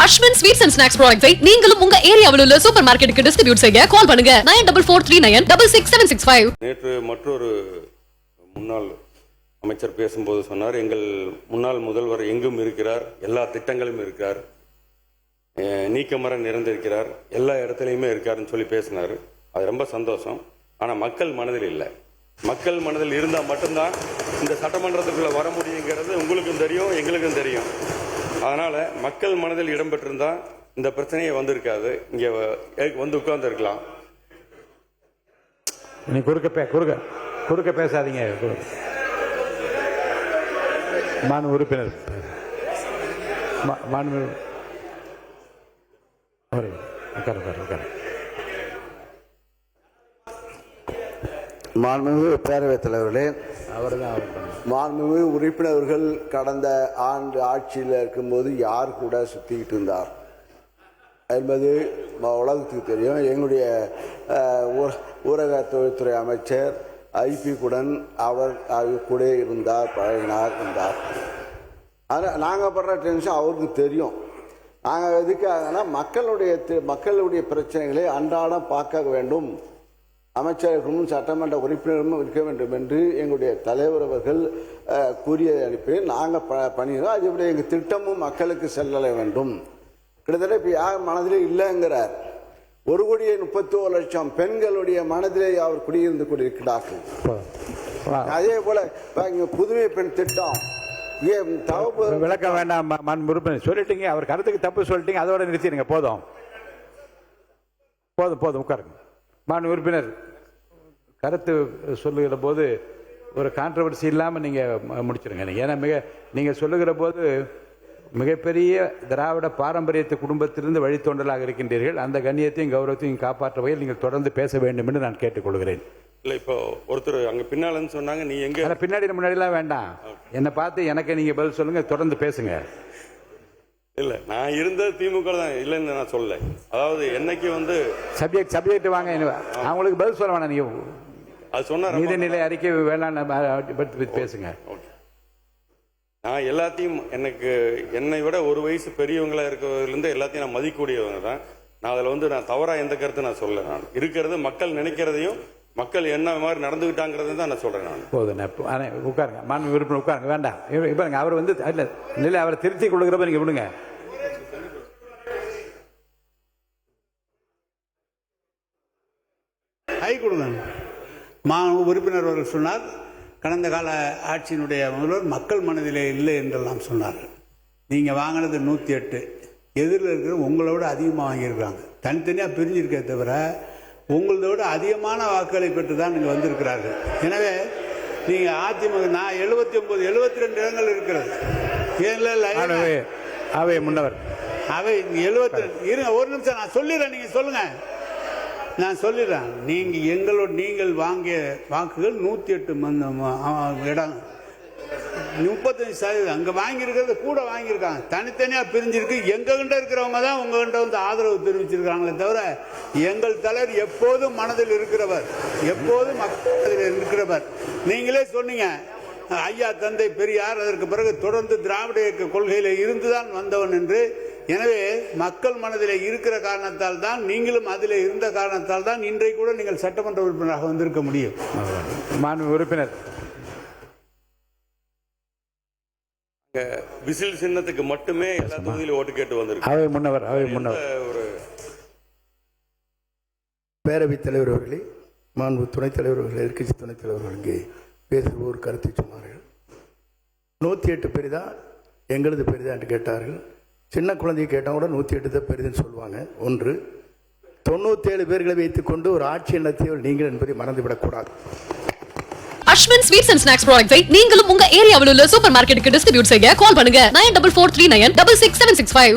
Ashwin sweets and snacks ப்ராடக்ட்ஸை நீங்களும் உங்க ஏரியாவில் உள்ள சூப்பர் மார்க்கெட்டுக்கு டிஸ்ட்ரிபியூட் செய்ய கால் பண்ணுங்க 9443966765. நேற்று மற்றொரு முன்னாள் அமைச்சர் பேசும்போது சொன்னார், எங்கள் முன்னாள் முதல்வர் எங்கும் இருக்கிறார், எல்லா திட்டங்களும் இருக்கிறார், நீக்கமர நிறைந்திருக்கிறார், எல்லா இடத்துலையுமே இருக்காருன்னு சொல்லி பேசினார். அது ரொம்ப சந்தோஷம். ஆனால் மக்கள் மனதில் இல்லை. மக்கள் மனதில் இருந்தால் மட்டும்தான் இந்த சட்டமன்றத்துக்குள்ள வர முடியுங்கிறது உங்களுக்கும் தெரியும், எங்களுக்கும் தெரியும். அதனால மக்கள் மனதில் இடம்பெற்றிருந்தா இந்த பிரச்சனையே வந்திருக்காது. இங்க வந்து உட்கார்ந்து இருக்கலாம். நீ குறுக்க பேசாதீங்க. மாண்பு உறுப்பினர் மாண்புமிகு பேரவைத் தலைவர்களே, மாண்புமிகு உறுப்பினர்கள் கடந்த ஆண்டு ஆட்சியில் இருக்கும்போது யார் கூட சுற்றிக்கிட்டு இருந்தார் என்பது உலகத்துக்கு தெரியும். எங்களுடைய ஊரக தொழில்துறை அமைச்சர் ஐபி குடன் அவர் கூட இருந்தார், பழகினார், இருந்தார். ஆனால் நாங்கள் படுற டென்ஷன் அவருக்கு தெரியும். நாங்கள் எதுக்காகனா மக்களுடைய பிரச்சனைகளை அன்றாடம் பார்க்க வேண்டும், அமைச்சர்களும் சட்டமன்ற உறுப்பினரும் இருக்க வேண்டும் என்று எங்களுடைய தலைவர் அவர்கள் கூறிய அனுப்பி நாங்கள் பண்ணிடுறோம். அது இப்படி எங்கள் திட்டமும் மக்களுக்கு செல்ல வேண்டும். கிட்டத்தட்ட இப்போ யார் மனதிலே இல்லைங்கிறார். 1,31,00,000 பெண்களுடைய மனதிலே அவர் குடியிருந்து கொண்டிருக்கிறார்கள். அதே போல இங்கே புதுமை பெண் திட்டம் விளக்க வேண்டாம். உறுப்பினர் சொல்லிட்டீங்க, அவர் கருத்துக்கு தப்பு சொல்லிட்டீங்க, அதோட நிறுத்திடுங்க. போதும் உட்காருங்க. மாண்பு உறுப்பினர் கருத்து சொல்லுகிற போது ஒரு கான்ட்ரவர்சி இல்லாமல் நீங்கள் முடிச்சிருங்க. ஏன்னா நீங்கள் சொல்லுகிற போது மிகப்பெரிய திராவிட பாரம்பரியத்து குடும்பத்திலிருந்து வழித்தோன்றலாக இருக்கின்றீர்கள். அந்த கண்ணியத்தையும் கௌரவத்தையும் காப்பாற்ற வகையில் நீங்கள் தொடர்ந்து பேச வேண்டும் என்று நான் கேட்டுக்கொள்கிறேன். இல்லை, இப்போ ஒருத்தர் அங்கே பின்னாலன்னு சொன்னாங்க, நீ எங்கே பின்னாடி முன்னாடிலாம் வேண்டாம், என்னை பார்த்து எனக்கு நீங்கள் பதில் சொல்லுங்க, தொடர்ந்து பேசுங்க. இல்லை, நான் இருந்தது திமுக தான், இல்லைன்னு நான் சொல்ல. அதாவது என்னைக்கு வந்து சப்ஜெக்ட் வாங்க, அவங்களுக்கு பதில் சொல்ல வேணாம். நீங்க அது சொன்ன நீதிநிலை அறிக்கை வேணாம் பேசுங்க. நான் எல்லாத்தையும் என்னை விட ஒரு வயசு பெரியவங்களா இருக்கிறதுலேருந்து எல்லாத்தையும் நான் மதிக்கக்கூடியவங்க தான். நான் அதில் வந்து நான் தவறாக எந்த கருத்து நான் சொல்ல. நான் இருக்கிறது மக்கள் நினைக்கிறதையும் மக்கள் என்ன மாதிரி நடந்துகிட்டாங்கிறது தான் நான் சொல்றேன். நான் போதும் உட்காருங்க. மாண்பு உறுப்பினர் உட்காருங்க. வேண்டாம் இப்போ அவர் வந்து இல்லை, அவரை திருத்தி கொடுக்குறப்ப நீங்க விடுங்க. கை கொடுங்க. உறுப்பினர் அவர்கள் சொன்னார், கடந்த கால ஆட்சியினுடைய முதல்வர் மக்கள் மனதிலே இல்லை என்றெல்லாம் சொன்னார்கள். நீங்கள் வாங்கினது 108, எதிரில் இருக்கிற உங்களோட அதிகமாக வாங்கியிருக்காங்க. தனித்தனியாக பிரிஞ்சிருக்கே தவிர உங்களோட அதிகமான வாக்குகளை பெற்று தான் நீங்கள் வந்திருக்கிறார்கள். எனவே நீங்கள் அதிமுக நான் 79 72 இடங்கள் இருக்கிறது. அவை முன்னவர் அவை 72 இருங்க, ஒரு நிமிஷம் நான் சொல்லிடுறேன், நீங்கள் சொல்லுங்க. நான் சொல்லிடுறேன். நீங்கள் வாங்கிய வாக்குகள் 108 இடம், 35% அங்கே வாங்கியிருக்கிறது கூட வாங்கியிருக்காங்க. தனித்தனியாக பிரிஞ்சிருக்கு. எங்ககிட்ட இருக்கிறவங்க தான் உங்ககிட்ட வந்து ஆதரவு தெரிவிச்சிருக்காங்களே தவிர எங்கள் தலைவர் எப்போதும் மனதில் இருக்கிறவர், எப்போதும் மக்கள் இருக்கிறவர். நீங்களே சொன்னீங்க, ஐயா தந்தை பெரியார் அதற்கு பிறகு தொடர்ந்து திராவிட இயக்க கொள்கையில் இருந்துதான் வந்தவன் என்று. எனவே மக்கள் மனதில் இருக்கிற காரணத்தால் தான், நீங்களும் அதில் இருந்த காரணத்தால் தான் இன்றைக்கு கூட நீங்கள் சட்டமன்ற உறுப்பினராக வந்திருக்க முடியும். மாண்பு உறுப்பினர் விசில் சின்னத்துக்கு மட்டுமே எல்லா தொகுதியிலும் ஓட்டு கேட்டு வந்திருக்கு. அவை முன்னவர் ஒரு பேரவைத் தலைவர் அவர்களே, மாண்பு துணைத் தலைவர்கள், எதிர்க்கட்சி துணைத் தலைவர்களுக்கு பேசுகிற ஒரு கருத்தை சொன்னார்கள். 108 பெரிதா எங்களது பெரிதா என்று கேட்டார்கள். சின்ன குழந்தையை கேட்டால் கூட 108 தான் பெரிதுன்னு சொல்லுவாங்க. 97 பேர்களை வைத்துக் கொண்டு ஒரு ஆட்சி நடத்தியவர் நீங்கள் என்பதை மறந்துவிடக்கூடாது. அஸ்வின் ஸ்வீட்ஸ் அண்ட் ஸ்நாக்ஸ் ப்ராடக்ட்ஸை நீங்களும் உங்க ஏரியாவில் உள்ள சூப்பர் மார்க்கெட்டுக்கு டிஸ்ட்ரிபியூட் செய்ய கால் பண்ணுங்க 9443966765.